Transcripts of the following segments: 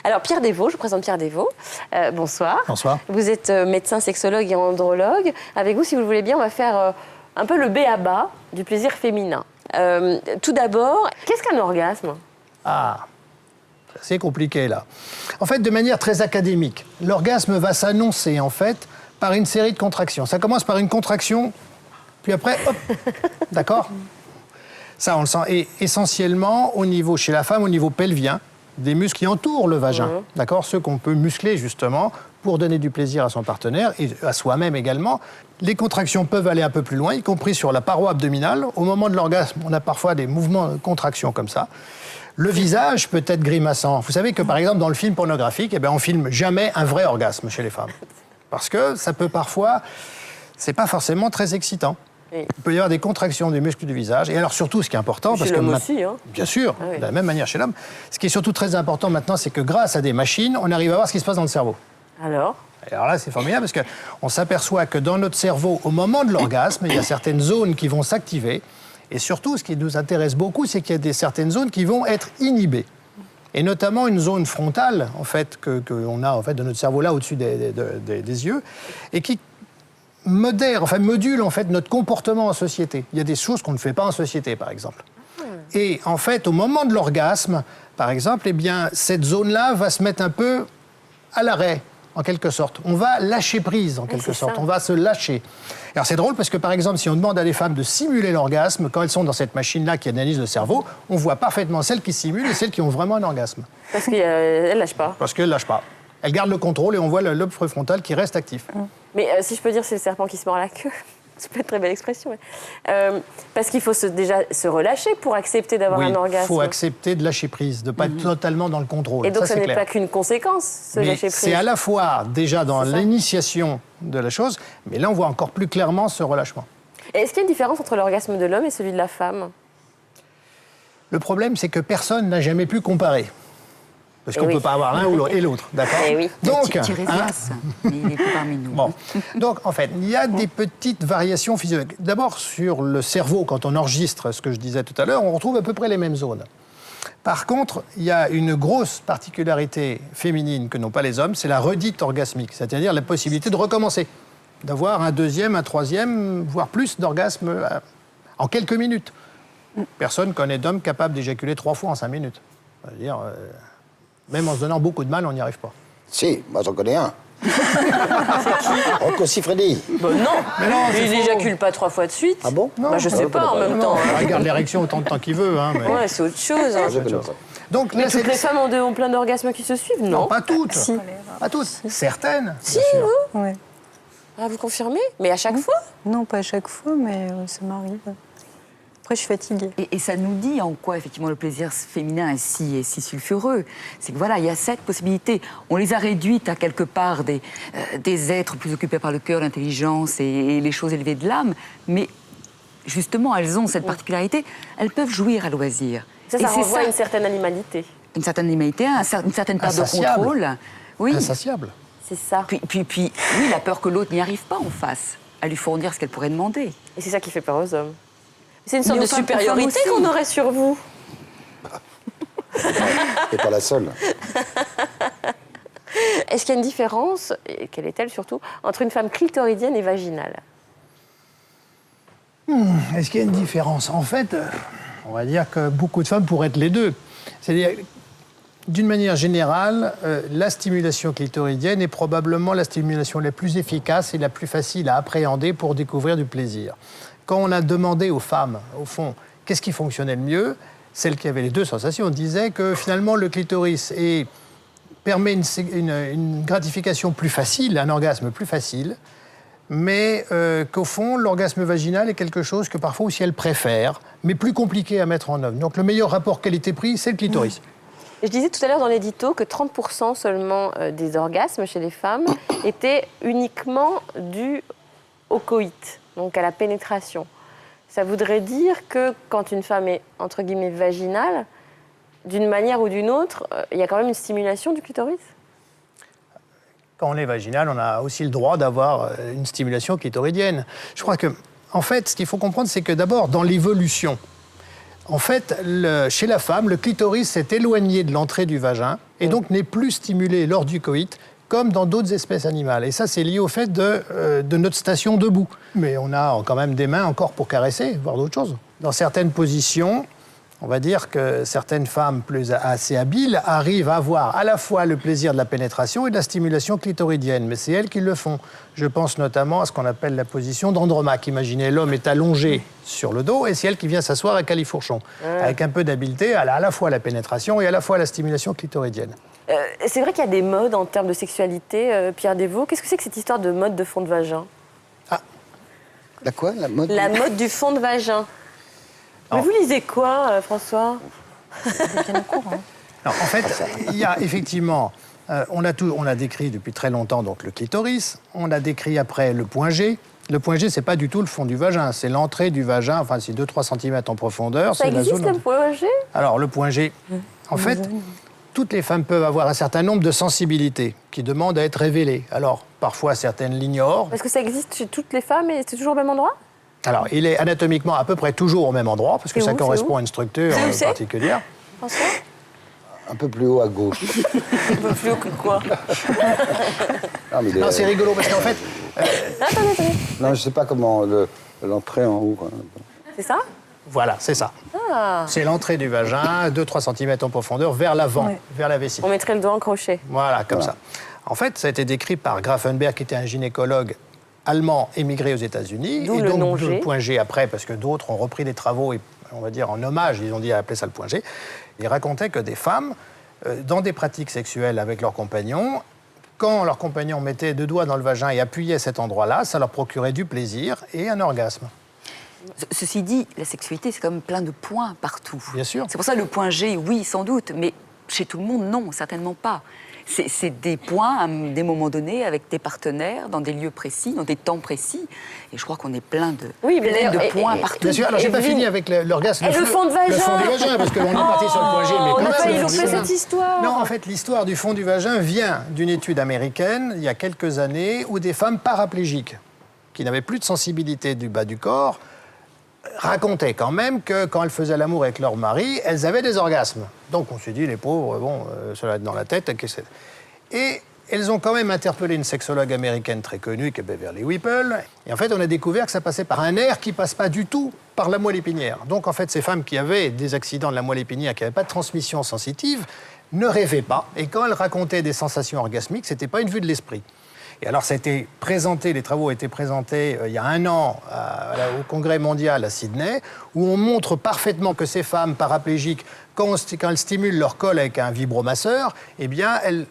Alors Pierre Desvaux, je vous présente Pierre Desvaux. Bonsoir. Bonsoir. Vous êtes médecin sexologue et andrologue. Avec vous, si vous le voulez bien, on va faire un peu le b.a.-ba du plaisir féminin. Tout d'abord, qu'est-ce qu'un orgasme? Ah, c'est compliqué là. En fait, de manière très académique, l'orgasme va s'annoncer en fait par une série de contractions. Ça commence par une contraction, puis après, hop, d'accord? Ça, on le sent. Et essentiellement, au niveau, chez la femme, au niveau pelvien, des muscles qui entourent le vagin, d'accord? Ceux qu'on peut muscler justement pour donner du plaisir à son partenaire et à soi-même également. Les contractions peuvent aller un peu plus loin, y compris sur la paroi abdominale. Au moment de l'orgasme, on a parfois des mouvements de contraction comme ça. Le visage peut être grimaçant. Vous savez que, par exemple, dans le film pornographique, on filme jamais un vrai orgasme chez les femmes. Parce que ça peut parfois... C'est pas forcément très excitant. Oui. Il peut y avoir des contractions des muscles du visage. Et alors, surtout, ce qui est important... Chez l'homme aussi, hein. Bien sûr, Ah oui. de la même manière chez l'homme. Ce qui est surtout très important maintenant, c'est que grâce à des machines, on arrive à voir ce qui se passe dans le cerveau. Alors? Et alors là, c'est formidable parce qu'on s'aperçoit que dans notre cerveau, au moment de l'orgasme, il y a certaines zones qui vont s'activer. Et surtout, ce qui nous intéresse beaucoup, c'est qu'il y a certaines zones qui vont être inhibées. Et notamment une zone frontale, en fait, qu'on a en fait, de notre cerveau là, au-dessus des yeux, et qui module en fait, notre comportement en société. Il y a des choses qu'on ne fait pas en société, par exemple. Et en fait, au moment de l'orgasme, par exemple, cette zone-là va se mettre un peu à l'arrêt, en quelque sorte. On va lâcher prise, en quelque sorte. On va se lâcher. Alors, c'est drôle parce que, par exemple, si on demande à des femmes de simuler l'orgasme, quand elles sont dans cette machine-là qui analyse le cerveau, on voit parfaitement celles qui simulent et celles qui ont vraiment un orgasme. Parce qu'elle ne lâche pas. Parce qu'elles ne lâchent pas. Elles gardent le contrôle et on voit le lobe préfrontal qui reste actif. Mais si je peux dire, c'est le serpent qui se mord la queue. C'est pas une très belle expression. Mais... parce qu'il faut déjà se relâcher pour accepter d'avoir un orgasme. Il faut accepter de lâcher prise, de ne pas être totalement dans le contrôle. Et donc, ça n'est clair. pas qu'une conséquence, ce lâcher prise. C'est à la fois déjà dans l'initiation de la chose, mais là, on voit encore plus clairement ce relâchement. Et est-ce qu'il y a une différence entre l'orgasme de l'homme et celui de la femme? Le problème, c'est que personne n'a jamais pu comparer. Parce qu'on ne peut pas avoir l'un et l'autre, d'accord? Oui. Donc, Tirésias, mais il n'est plus parmi nous. Bon. Donc, en fait, il y a des petites variations physiologiques. D'abord, sur le cerveau, quand on enregistre ce que je disais tout à l'heure, on retrouve à peu près les mêmes zones. Par contre, il y a une grosse particularité féminine que n'ont pas les hommes, c'est la redite orgasmique, c'est-à-dire la possibilité de recommencer, d'avoir un deuxième, un troisième, voire plus d'orgasmes en quelques minutes. Personne ne connaît d'homme capable d'éjaculer 3 fois en 5 minutes. C'est-à-dire... même en se donnant beaucoup de mal, on n'y arrive pas. Si, moi j'en connais un. Rocco Siffredi. Non, Mais non, il n'éjacule pas 3 fois de suite. Ah bon? Bah, je sais pas en même temps. Il garde l'érection autant de temps qu'il veut. Hein, mais... Ouais, c'est autre chose. Je connais pas. Donc, Mais là, toutes les femmes ont plein d'orgasmes qui se suivent, non? Non, pas toutes. Si. Pas toutes. Certaines. Si, bien sûr. vous Ouais. Ah, vous confirmez? Mais à chaque fois? Non, pas à chaque fois, mais ça m'arrive. Après, je suis fatiguée. Et ça nous dit en quoi, effectivement, le plaisir féminin est si sulfureux. C'est que voilà, il y a cette possibilité. On les a réduites à quelque part des êtres plus occupés par le cœur, l'intelligence et les choses élevées de l'âme. Mais justement, elles ont cette particularité. Elles peuvent jouir à loisir. Ça renvoie à une certaine animalité. Une certaine animalité, une certaine part de Insatiable. contrôle. Oui. Insatiable. C'est ça. Puis, oui, la peur que l'autre n'y arrive pas en face, à lui fournir ce qu'elle pourrait demander. Et c'est ça qui fait peur aux hommes. C'est une sorte Mais de aux femmes supériorité aussi. qu'on aurait sur vous. Et pas la seule. Est-ce qu'il y a une différence, et quelle est-elle surtout, entre une femme clitoridienne et vaginale? Est-ce qu'il y a une différence? En fait, on va dire que beaucoup de femmes pourraient être les deux. C'est-à-dire, d'une manière générale, la stimulation clitoridienne est probablement la stimulation la plus efficace et la plus facile à appréhender pour découvrir du plaisir. Quand on a demandé aux femmes, au fond, qu'est-ce qui fonctionnait le mieux, celles qui avaient les deux sensations disaient que finalement le clitoris permet une gratification plus facile, un orgasme plus facile, mais qu'au fond, l'orgasme vaginal est quelque chose que parfois aussi elles préfèrent, mais plus compliqué à mettre en œuvre. Donc le meilleur rapport qualité-prix, c'est le clitoris. Je disais tout à l'heure dans l'édito que 30% seulement des orgasmes chez les femmes étaient uniquement dus au coït, donc à la pénétration. Ça voudrait dire que quand une femme est, entre guillemets, vaginale, d'une manière ou d'une autre, il y a quand même une stimulation du clitoris? Quand on est vaginal, on a aussi le droit d'avoir une stimulation clitoridienne. Je crois que, en fait, ce qu'il faut comprendre, c'est que d'abord, dans l'évolution, En fait, chez la femme, le clitoris s'est éloigné de l'entrée du vagin et donc n'est plus stimulé lors du coït, comme dans d'autres espèces animales. Et ça, c'est lié au fait de notre station debout. Mais on a quand même des mains encore pour caresser, voire d'autres choses. Dans certaines positions, on va dire que certaines femmes assez habiles arrivent à avoir à la fois le plaisir de la pénétration et de la stimulation clitoridienne. Mais c'est elles qui le font. Je pense notamment à ce qu'on appelle la position d'Andromaque. Imaginez, l'homme est allongé sur le dos et c'est elle qui vient s'asseoir à califourchon. Avec un peu d'habileté, elle a à la fois la pénétration et à la fois la stimulation clitoridienne. C'est vrai qu'il y a des modes en termes de sexualité, Pierre Desvaux. Qu'est-ce que c'est que cette histoire de mode de fond de vagin? La quoi? La mode? La mode du fond de vagin. Mais vous lisez quoi, François? Bien au courant. Alors, en fait, il y a effectivement, on a décrit depuis très longtemps donc, le clitoris, on a décrit après le point G. Le point G, c'est pas du tout le fond du vagin, c'est l'entrée du vagin, enfin c'est 2-3 cm en profondeur. Ça existe le point G? Alors, le point G, en fait, toutes les femmes peuvent avoir un certain nombre de sensibilités qui demandent à être révélées. Alors, parfois, certaines l'ignorent. Est-ce que ça existe chez toutes les femmes et c'est toujours au même endroit? Alors, il est anatomiquement à peu près toujours au même endroit, parce que C'est ça où, correspond à une structure c'est particulière. François? Un peu plus haut à gauche. Un peu plus haut que quoi? Non, c'est rigolo, parce qu'en fait, Attendez. Non, je sais pas comment l'entrée en haut. Quoi. C'est ça? voilà, c'est ça. Ah. C'est l'entrée du vagin, 2-3 cm en profondeur, vers l'avant, Ouais. vers la vessie. On mettrait le doigt en crochet. Voilà, comme ça. En fait, ça a été décrit par Grafenberg, qui était un gynécologue allemand émigré aux États-Unis. D'où et le donc, nom d'où G. le point G après, parce que d'autres ont repris les travaux, et, on va dire en hommage, ils ont dit appeler ça le point G. Il racontait que des femmes, dans des pratiques sexuelles avec leurs compagnons, quand leur compagnon mettait 2 doigts dans le vagin et appuyait à cet endroit-là, ça leur procurait du plaisir et un orgasme. Ceci dit, la sexualité, c'est quand même plein de points partout. Bien sûr. C'est pour ça le point G, oui, sans doute, mais chez tout le monde, non, certainement pas. C'est des points à des moments donnés avec des partenaires, dans des lieux précis, dans des temps précis. Et je crois qu'on est plein de, Oui, mais plein de d'ailleurs, points et- partout. Bien sûr, alors j'ai pas Evelyne. fini avec l'orgasme. Et le fond de vagin. Le fond du vagin, parce qu'on est parti sur le point G, mais on quand n'a même, pas le fond éloqué du vagin. cette histoire. Non, en fait, l'histoire du fond du vagin vient d'une étude américaine, il y a quelques années, où des femmes paraplégiques, qui n'avaient plus de sensibilité du bas du corps, racontaient quand même que quand elles faisaient l'amour avec leur mari, elles avaient des orgasmes. Donc on s'est dit, les pauvres, bon, cela dans la tête. Et elles ont quand même interpellé une sexologue américaine très connue, qui est Beverly Whipple. Et en fait, on a découvert que ça passait par un nerf qui ne passe pas du tout par la moelle épinière. Donc en fait, ces femmes qui avaient des accidents de la moelle épinière, qui n'avaient pas de transmission sensitive, ne rêvaient pas. Et quand elles racontaient des sensations orgasmiques, ce n'était pas une vue de l'esprit. Et alors, ça a été présenté, les travaux ont été présentés il y a 1 an au Congrès mondial à Sydney, où on montre parfaitement que ces femmes paraplégiques, quand elles stimulent leur col avec un vibromasseur, eh bien, elles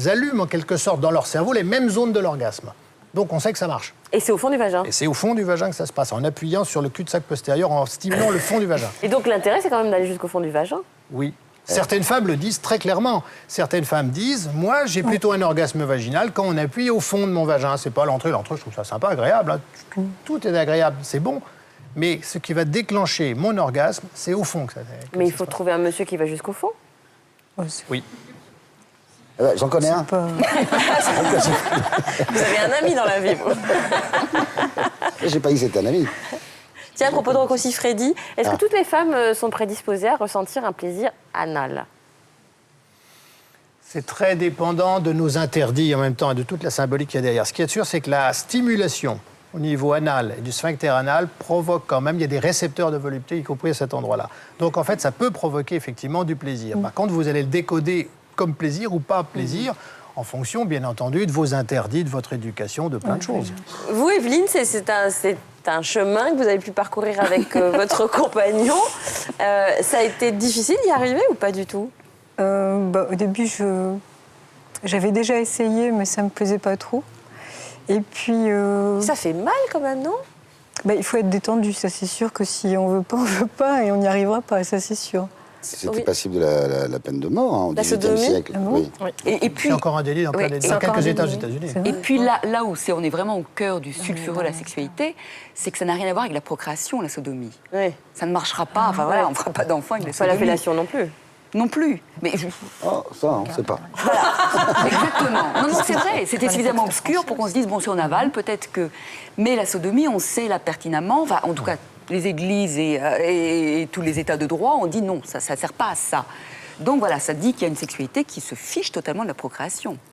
allument en quelque sorte dans leur cerveau les mêmes zones de l'orgasme. Donc, on sait que ça marche. Et c'est au fond du vagin. Et c'est au fond du vagin que ça se passe, en appuyant sur le cul-de-sac postérieur, en stimulant le fond du vagin. Et donc l'intérêt, c'est quand même d'aller jusqu'au fond du vagin. Oui. Certaines femmes le disent très clairement. Certaines femmes disent, moi, j'ai plutôt un orgasme vaginal quand on appuie au fond de mon vagin. C'est pas l'entrée. L'entrée, je trouve ça sympa, agréable. Hein. Tout est agréable, c'est bon. Mais ce qui va déclencher mon orgasme, c'est au fond que ça. Mais il faut trouver un monsieur qui va jusqu'au fond. Oui. J'en connais un. Pas... Vous avez un ami dans la vie, vous. J'ai pas dit que c'était un ami. Tiens, à propos de Rocco Siffredi, est-ce que toutes les femmes sont prédisposées à ressentir un plaisir anal? C'est très dépendant de nos interdits en même temps et de toute la symbolique qu'il y a derrière. Ce qui est sûr, c'est que la stimulation au niveau anal et du sphincter anal provoque quand même, il y a des récepteurs de volupté, y compris à cet endroit-là. Donc en fait, ça peut provoquer effectivement du plaisir. Par contre, vous allez le décoder comme plaisir ou pas plaisir, en fonction, bien entendu, de vos interdits, de votre éducation, de plein de choses. Vous, Evelyne, c'est un chemin que vous avez pu parcourir avec votre compagnon. Ça a été difficile d'y arriver ou pas du tout? Au début, j'avais déjà essayé, mais ça me plaisait pas trop. Et puis... Ça fait mal quand même, non? il faut être détendu, ça c'est sûr que si on veut pas et on n'y arrivera pas, ça c'est sûr. C'était Oui. passible de la peine de mort hein, au La XVIIIe sodomie siècle. Ah bon Oui. Et puis, C'est encore un délit dans, Oui, dans c'est encore quelques un États aux délit. États-Unis. C'est vrai. et puis là où on est vraiment au cœur du sulfureux de la sexualité, c'est que ça n'a rien à voir avec la procréation, la sodomie. Oui. Ça ne marchera pas, enfin voilà, on ne fera pas d'enfants avec la Pas la sodomie. fellation non plus. Non plus. Mais Oh, ça, on ne sait pas. exactement. Non, c'est vrai. C'était suffisamment obscur pour qu'on se dise, bon, si on avale, peut-être que... Mais la sodomie, on sait là pertinemment, en tout cas, les églises et tous les états de droit ont dit non, ça ne sert pas à ça. Donc voilà, ça dit qu'il y a une sexualité qui se fiche totalement de la procréation.